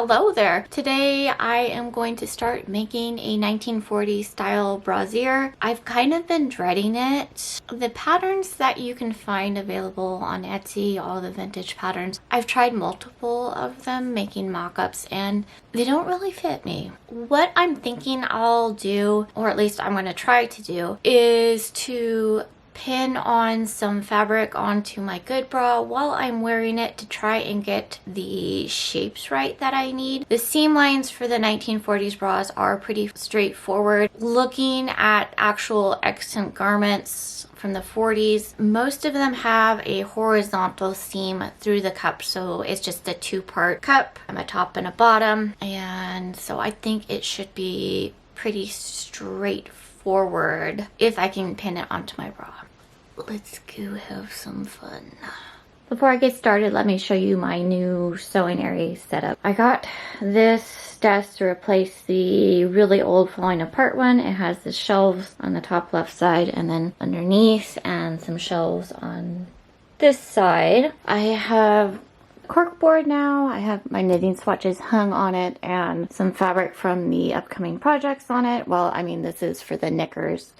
Hello there! Today I am going to start making a 1940s style brassiere. I've kind of been dreading it. The patterns that you can find available on Etsy, all the vintage patterns, I've tried multiple of them making mock-ups and they don't really fit me. What I'm thinking I'll do, or at least I'm going to try to do, is to pin on some fabric onto my good bra while I'm wearing it to try and get the shapes right that I need. The seam lines for the 1940s bras are pretty straightforward. Looking at actual extant garments from the 40s, most of them have a horizontal seam through the cup, so it's just a two-part cup, a top and a bottom, and so I think it should be pretty straightforward if I can pin it onto my bra. Let's go have some fun. Before I get started, let me show you my new sewing area setup. I got this desk to replace the really old falling apart one. It has the shelves on the top left side and then underneath, and some shelves on this side. I have corkboard now. I have my knitting swatches hung on it and some fabric from the upcoming projects on it. Well, I mean, this is for the knickers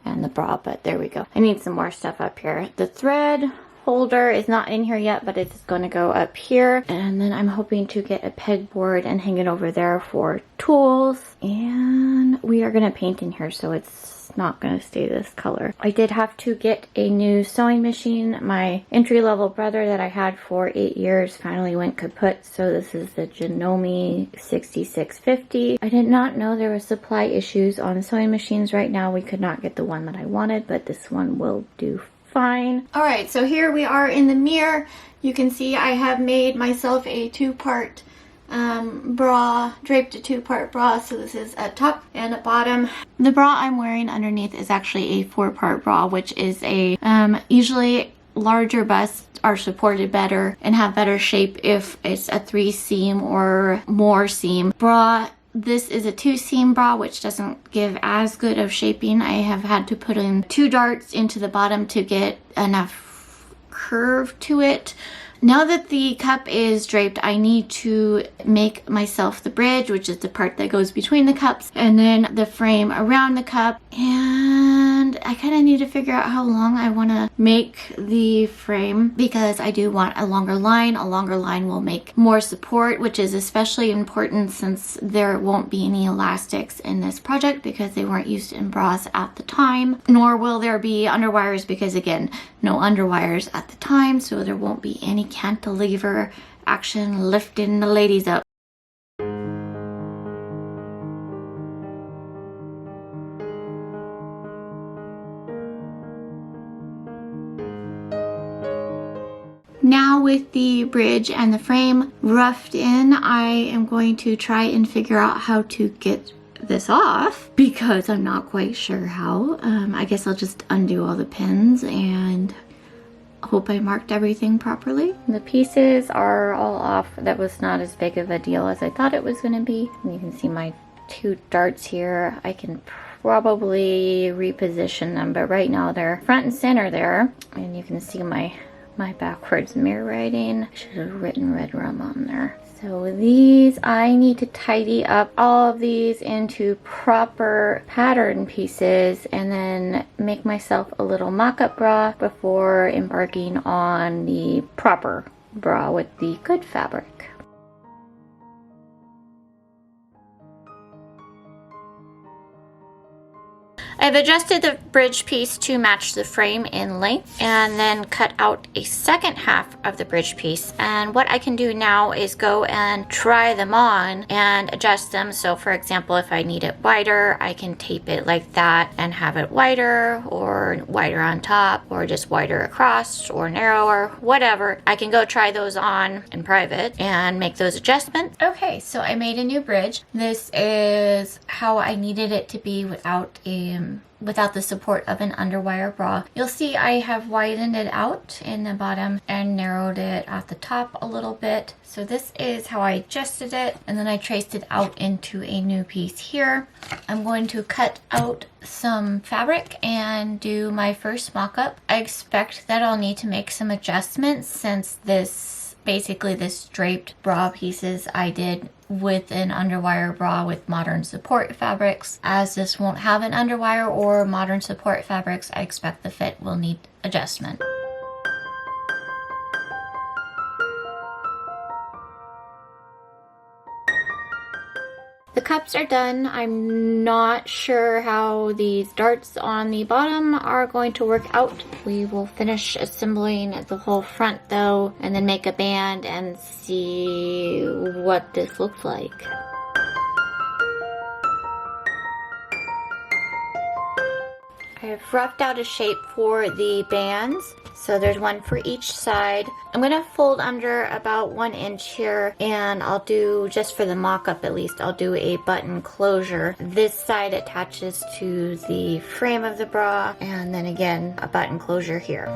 and the bra, but there we go. I need some more stuff up here. The thread holder is not in here yet, but it's going to go up here, and then I'm hoping to get a pegboard and hang it over there for tools. And we are going to paint in here, so it's not going to stay this color. I did have to get a new sewing machine. My entry-level brother that I had for 8 years finally went kaput, so this is the Janome 6650. I did not know there were supply issues on sewing machines right now. We could not get the one that I wanted, but this one will do fine. Alright, so here we are in the mirror. You can see I have made myself a two-part bra, draped a two-part bra, so this is a top and a bottom. The bra I'm wearing underneath is actually a four-part bra, which is a usually larger busts are supported better and have better shape if it's a 3-seam or more seam bra. This is a 2-seam bra, which doesn't give as good of shaping. I have had to put in 2 darts into the bottom to get enough curve to it. Now that the cup is draped, I need to make myself the bridge, which is the part that goes between the cups, and then the frame around the cup. And I kind of need to figure out how long I want to make the frame, because I do want a longer line. A longer line will make more support, which is especially important since there won't be any elastics in this project because they weren't used in bras at the time. Nor will there be underwires because, again, no underwires at the time, so there won't be any cantilever action lifting the ladies up. Now with the bridge and the frame roughed in, I am going to try and figure out how to get this off because I'm not quite sure how. I guess I'll just undo all the pins and hope I marked everything properly. The pieces are all off. That was not as big of a deal as I thought it was going to be. And you can see my 2 darts here. I can probably reposition them, but right now they're front and center there. And you can see my backwards mirror writing. I should have written red rum on there. So these, I need to tidy up all of these into proper pattern pieces and then make myself a little mock-up bra before embarking on the proper bra with the good fabric. I've adjusted the bridge piece to match the frame in length and then cut out a second half of the bridge piece. And what I can do now is go and try them on and adjust them. So for example, if I need it wider, I can tape it like that and have it wider or wider on top or just wider across or narrower, whatever. I can go try those on in private and make those adjustments. Okay, so I made a new bridge. This is how I needed it to be without the support of an underwire bra. You'll see I have widened it out in the bottom and narrowed it at the top a little bit. So this is how I adjusted it, and then I traced it out into a new piece here. I'm going to cut out some fabric and do my first mock-up. I expect that I'll need to make some adjustments since this, basically this draped bra pieces I did with an underwire bra with modern support fabrics. As this won't have an underwire or modern support fabrics, I expect the fit will need adjustment. The cups are done. I'm not sure how these darts on the bottom are going to work out. We will finish assembling the whole front though, and then make a band and see what this looks like. I've roughed out a shape for the bands. So there's one for each side. I'm gonna fold under about 1 inch here, and I'll do, just for the mock-up at least, I'll do a button closure. This side attaches to the frame of the bra, and then again, a button closure here.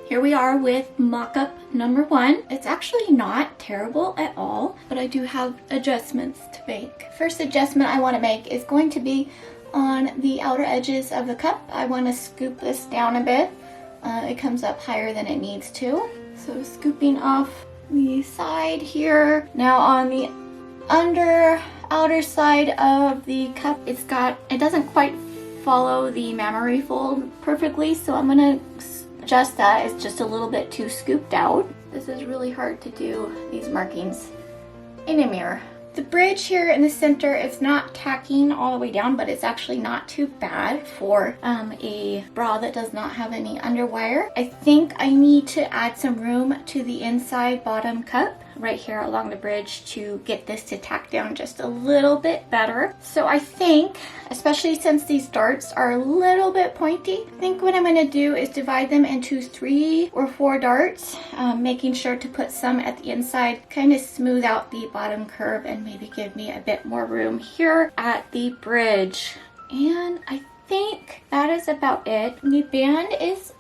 Here we are with mock-up number 1. It's actually not terrible at all, but I do have adjustments to make. First adjustment I want to make is going to be on the outer edges of the cup. I want to scoop this down a bit. It comes up higher than it needs to. So scooping off the side here. Now on the outer side of the cup, it doesn't quite follow the mammary fold perfectly, so I'm gonna adjust that. It's just a little bit too scooped out. This is really hard to do, these markings in a mirror. The bridge here in the center is not tacking all the way down, but it's actually not too bad for a bra that does not have any underwire. I think I need to add some room to the inside bottom cup right here along the bridge to get this to tack down just a little bit better. So I think, especially since these darts are a little bit pointy, I think what I'm going to do is divide them into 3 or 4 darts, making sure to put some at the inside, kind of smooth out the bottom curve and maybe give me a bit more room here at the bridge. And I think that is about it. The band is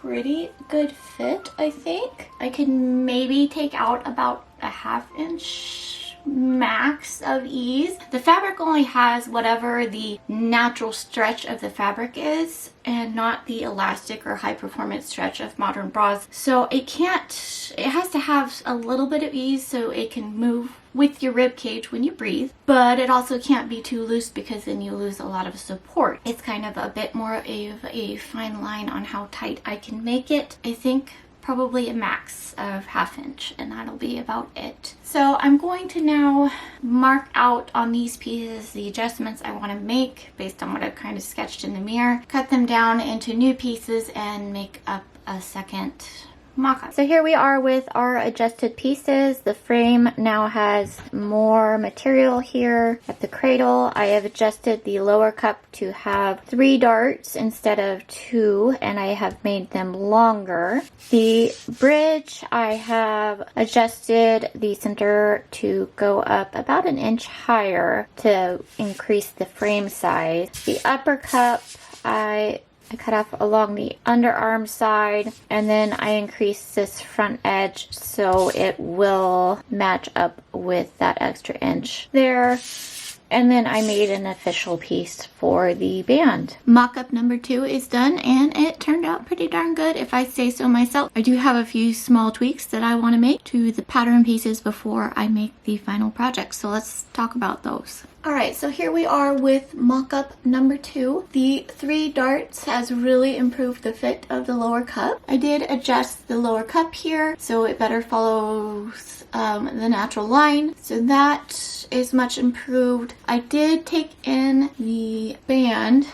pretty good fit, I think. I can maybe take out about a 1/2 inch max of ease. The fabric only has whatever the natural stretch of the fabric is, and not the elastic or high performance stretch of modern bras. So it has to have a little bit of ease so it can move with your rib cage when you breathe, but it also can't be too loose because then you lose a lot of support. It's kind of a bit more of a fine line on how tight I can make it. I think probably a max of 1/2 inch, and that'll be about it. So I'm going to now mark out on these pieces the adjustments I want to make based on what I've kind of sketched in the mirror, cut them down into new pieces, and make up a second mock-up. So here we are with our adjusted pieces. The frame now has more material here at the cradle. I have adjusted the lower cup to have 3 darts instead of 2, and I have made them longer. The bridge, I have adjusted the center to go up about 1 inch higher to increase the frame size. The upper cup, I cut off along the underarm side, and then I increased this front edge so it will match up with that extra inch there. And then I made an official piece for the band. Mock-up number 2 is done, and it turned out pretty darn good if I say so myself. I do have a few small tweaks that I want to make to the pattern pieces before I make the final project, so let's talk about those. Alright, so here we are with mock-up number 2. The 3 darts has really improved the fit of the lower cup. I did adjust the lower cup here so it better follows the natural line, so that is much improved. I did take in the band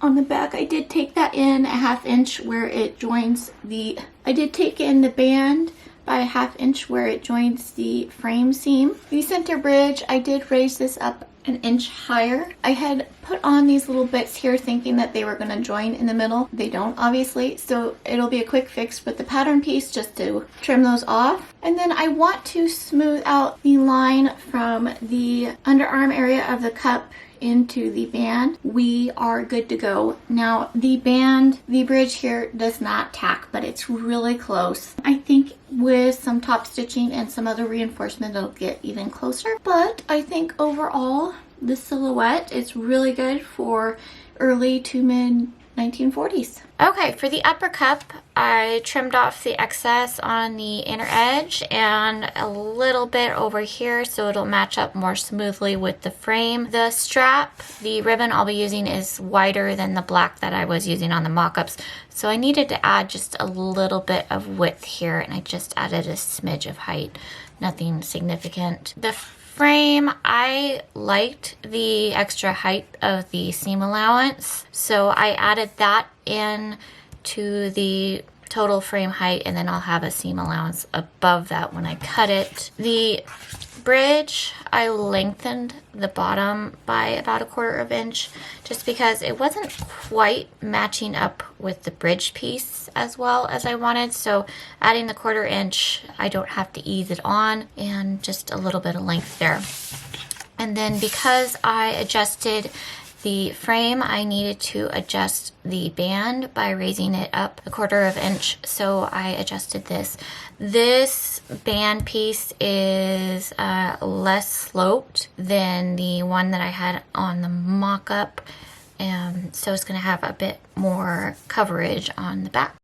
on the back. I did take that in a 1/2 inch where it joins the, I did take in the band by a 1/2 inch where it joins the frame seam. The center bridge, I did raise this up 1 inch higher. I had put on these little bits here thinking that they were going to join in the middle. They don't, obviously, so it'll be a quick fix with the pattern piece just to trim those off. And then I want to smooth out the line from the underarm area of the cup into the band. We are good to go. Now the band, the bridge here does not tack, but it's really close. I think with some top stitching and some other reinforcement it'll get even closer, but I think overall the silhouette. It's really good for early to mid 1940s. Okay, for the upper cup, I trimmed off the excess on the inner edge and a little bit over here so it'll match up more smoothly with the frame. The strap, the ribbon I'll be using is wider than the black that I was using on the Mockups, so I needed to add just a little bit of width here, and I just added a smidge of height, nothing significant. The frame, I liked the extra height of the seam allowance, so I added that in to the total frame height, and then I'll have a seam allowance above that when I cut it. The bridge, I lengthened the bottom by about 1/4 inch just because it wasn't quite matching up with the bridge piece as well as I wanted, so adding the 1/4 inch, I don't have to ease it on, and just a little bit of length there. And then because I adjusted the frame, I needed to adjust the band by raising it up 1/4 inch, so I adjusted this. This band piece is less sloped than the one that I had on the mock-up, and so it's going to have a bit more coverage on the back.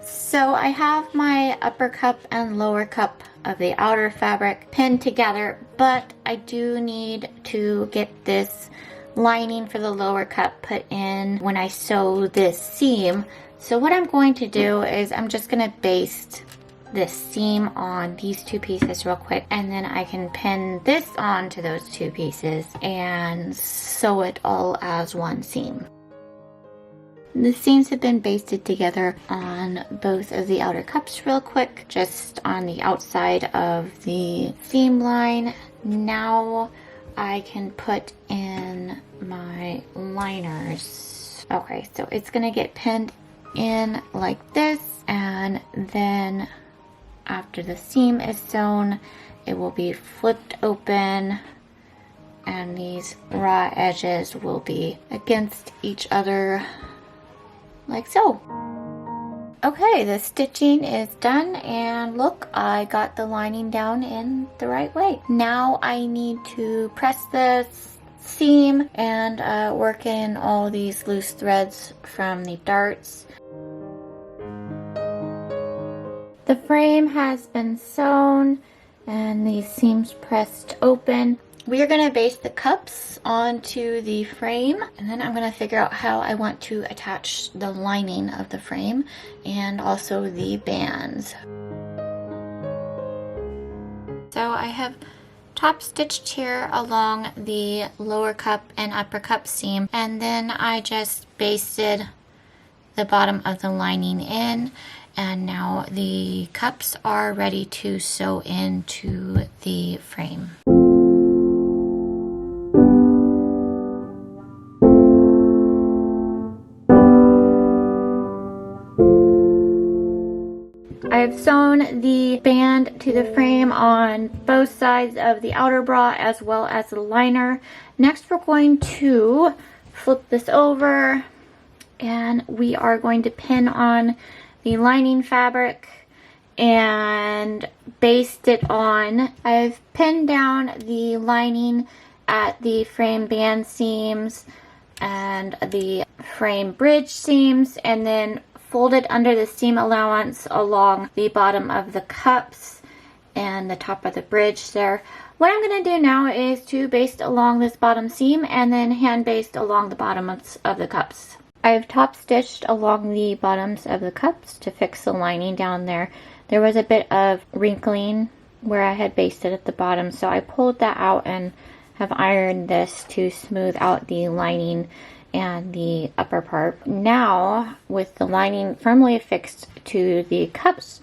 So I have my upper cup and lower cup of the outer fabric pinned together, but I do need to get this lining for the lower cup put in when I sew this seam. So what I'm going to do is I'm just going to baste this seam on these two pieces real quick, and then I can pin this onto those two pieces and sew it all as one seam. The seams have been basted together on both of the outer cups real quick, just on the outside of the seam line. Now I can put in my liners. Okay, so it's gonna get pinned in like this, and then after the seam is sewn, it will be flipped open, and these raw edges will be against each other like so. Okay, the stitching is done, and look, I got the lining down in the right way. Now I need to press this seam and work in all these loose threads from the darts. The frame has been sewn and these seams pressed open. We are going to baste the cups onto the frame, and then I'm going to figure out how I want to attach the lining of the frame and also the bands. So I have top stitched here along the lower cup and upper cup seam, and then I just basted the bottom of the lining in, and now the cups are ready to sew into the frame. I have sewn the band to the frame on both sides of the outer bra as well as the liner. Next, we're going to flip this over, and we are going to pin on the lining fabric and baste it on. I've pinned down the lining at the frame band seams and the frame bridge seams, and then folded under the seam allowance along the bottom of the cups and the top of the bridge there. What I'm going to do now is to baste along this bottom seam and then hand baste along the bottoms of the cups. I've top stitched along the bottoms of the cups to fix the lining down there. There was a bit of wrinkling where I had basted at the bottom, so I pulled that out and have ironed this to smooth out the lining and the upper part. Now, with the lining firmly affixed to the cups,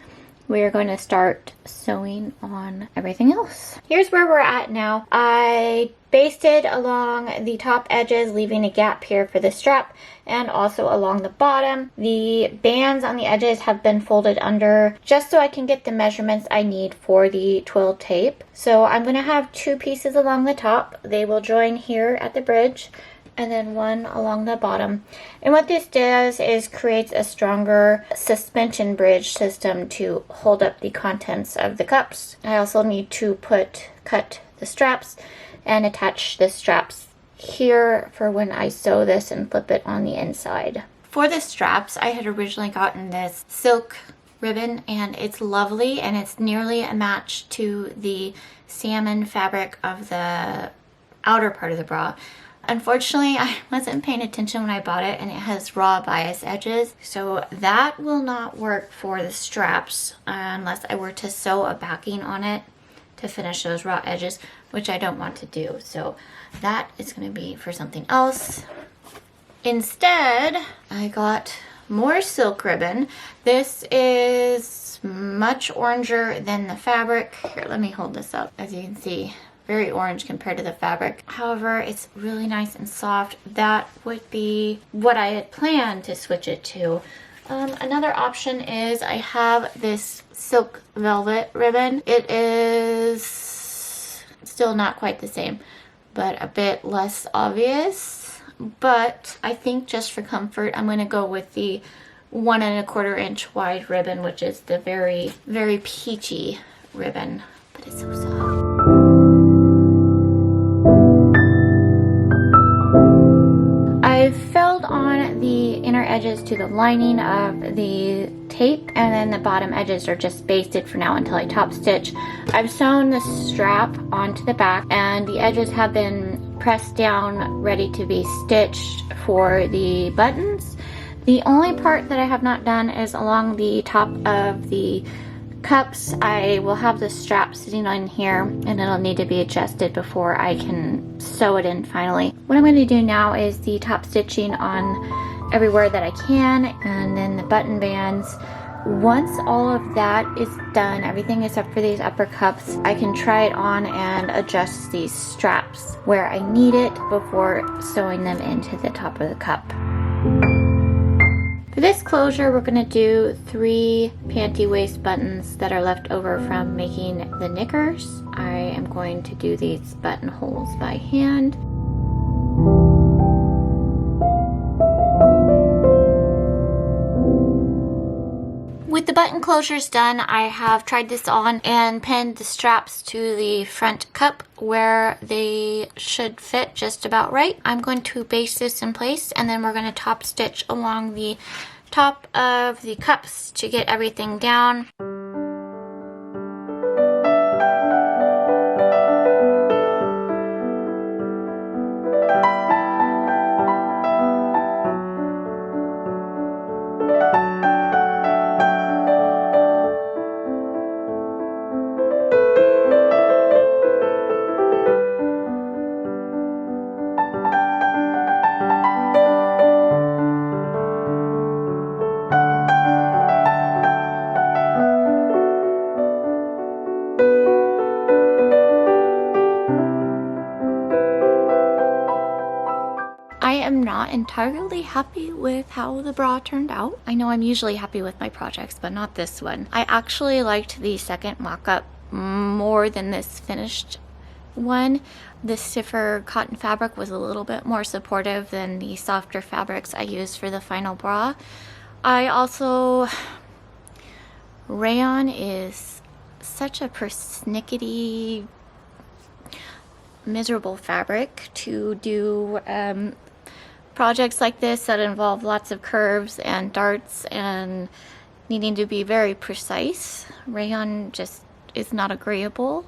we are going to start sewing on everything else. Here's where we're at now. I basted along the top edges, leaving a gap here for the strap, and also along the bottom. The bands on the edges have been folded under just so I can get the measurements I need for the twill tape. So I'm going to have two pieces along the top. They will join here at the bridge. and then one along the bottom. And what this does is creates a stronger suspension bridge system to hold up the contents of the cups. I also need to cut the straps and attach the straps here for when I sew this and flip it on the inside. For the straps, I had originally gotten this silk ribbon, and it's lovely, and it's nearly a match to the salmon fabric of the outer part of the bra. Unfortunately, I wasn't paying attention when I bought it, and it has raw bias edges, so that will not work for the straps unless I were to sew a backing on it to finish those raw edges, which I don't want to do. So that is going to be for something else. Instead, I got more silk ribbon. This is much oranger than the fabric. Here, let me hold this up. As you can see, very orange compared to the fabric. However, it's really nice and soft. That would be what I had planned to switch it to. Another option is I have this silk velvet ribbon. It is still not quite the same, but a bit less obvious. But I think just for comfort, I'm going to go with the 1 1/4 inch wide ribbon, which is the very, very peachy ribbon. But it's so soft. I filled on the inner edges to the lining of the tape, and then the bottom edges are just basted for now until I top stitch. I've sewn the strap onto the back, and the edges have been pressed down, ready to be stitched for the buttons. The only part that I have not done is along the top of the cups. I will have the strap sitting on here, and it'll need to be adjusted before I can sew it in finally. What I'm going to do now is the top stitching on everywhere that I can, and then the button bands. Once all of that is done, everything except for these upper cups, I can try it on and adjust these straps where I need it before sewing them into the top of the cup. For this closure, we're going to do 3 panty waist buttons that are left over from making the knickers. I am going to do these buttonholes by hand. With the button closures done, I have tried this on and pinned the straps to the front cup where they should fit just about right. I'm going to baste this in place, and then we're going to top stitch along the top of the cups to get everything down. I am not entirely happy with how the bra turned out. I know I'm usually happy with my projects, but not this one. I actually liked the second mock-up more than this finished one. The stiffer cotton fabric was a little bit more supportive than the softer fabrics I used for the final bra. I also... rayon is such a persnickety, miserable fabric to do projects like this that involve lots of curves and darts and needing to be very precise. Rayon just is not agreeable,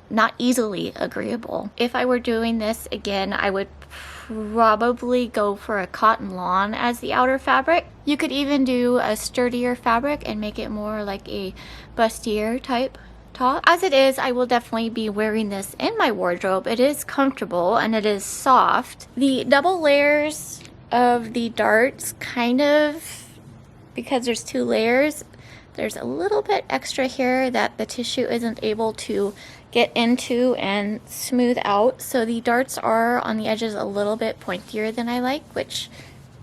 not easily agreeable. If I were doing this again, I would probably go for a cotton lawn as the outer fabric. You could even do a sturdier fabric and make it more like a bustier type top. As it is, I will definitely be wearing this in my wardrobe. It is comfortable and it is soft. The double layers of the darts kind of, because there's 2 layers, there's a little bit extra here that the tissue isn't able to get into and smooth out. So the darts are on the edges a little bit pointier than I like, which,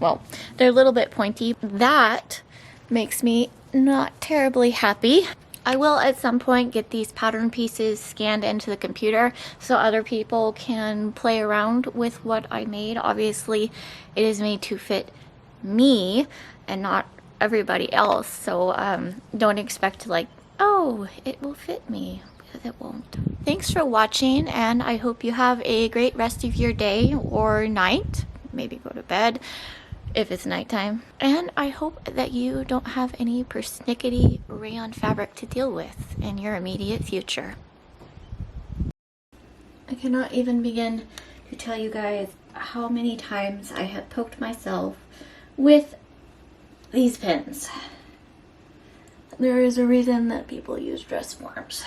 well, they're a little bit pointy. That makes me not terribly happy. I will at some point get these pattern pieces scanned into the computer so other people can play around with what I made. Obviously, it is made to fit me and not everybody else, so don't expect like, oh, it will fit me, because it won't. Thanks for watching, and I hope you have a great rest of your day or night. Maybe go to bed if it's nighttime. And I hope that you don't have any persnickety rayon fabric to deal with in your immediate future. I cannot even begin to tell you guys how many times I have poked myself with these pins. There is a reason that people use dress forms.